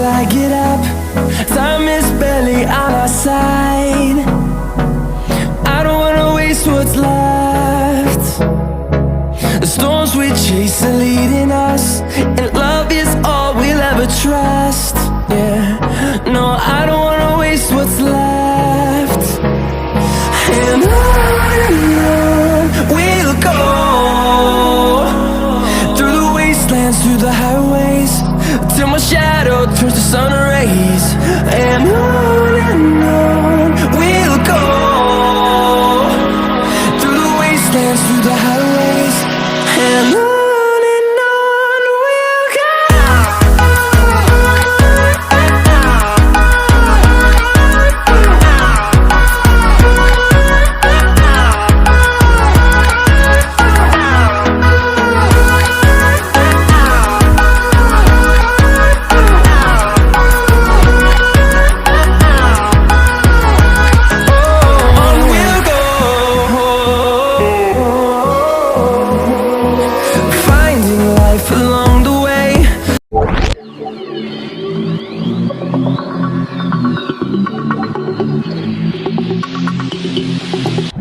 I get up, time is barely on our side. I don't wanna waste what's left. The storms we chase are leading us, and love is all we'll ever trust. Yeah, no, I don't